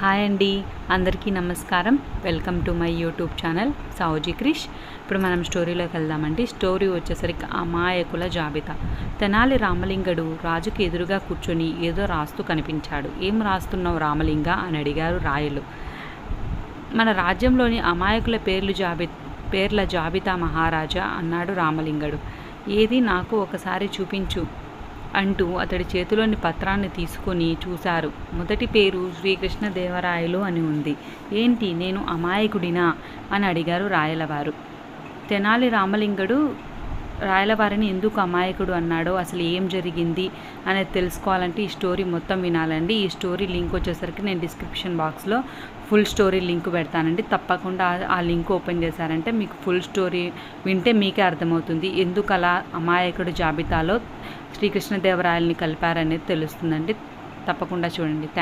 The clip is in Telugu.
హాయ్ అండి, అందరికీ నమస్కారం. Welcome to my YouTube channel Savuji Krish. ఇప్పుడు మనం స్టోరీలోకి వెళ్దామండి. స్టోరీ వచ్చేసరికి అమాయకుల జాబితా. తెనాలి రామలింగడు రాజుకి ఎదురుగా కూర్చొని ఏదో రాస్తూ కనిపించాడు. ఏం రాస్తున్నావు రామలింగ అని అడిగారు రాయలు. మన రాజ్యంలోని అమాయకుల పేర్ల జాబితా మహారాజా అన్నాడు రామలింగడు. ఏది నాకు ఒకసారి చూపించు అంటూ అతడి చేతిలోని పత్రాన్ని తీసుకొని చూశారు. మొదటి పేరు శ్రీకృష్ణదేవరాయలు అని ఉంది. ఏంటి, నేను అమాయకుడినా అని అడిగారు రాయలవారు. తెనాలి రామలింగడు రాయలవారిని ఎందుకు అమాయకుడు అన్నాడో, అసలు ఏం జరిగింది అనేది తెలుసుకోవాలంటే ఈ స్టోరీ మొత్తం వినాలండి. ఈ స్టోరీ లింక్ వచ్చేసరికి నేను డిస్క్రిప్షన్ బాక్స్లో ఫుల్ స్టోరీ లింక్ పెడతానండి. తప్పకుండా ఆ లింక్ ఓపెన్ చేశారంటే మీకు ఫుల్ స్టోరీ వింటే మీకే అర్థమవుతుంది ఎందుకు అలా అమాయకుడు జాబితాలో శ్రీకృష్ణదేవరాయలని కలిపారనేది తెలుస్తుందండి. తప్పకుండా చూడండి. థ్యాంక్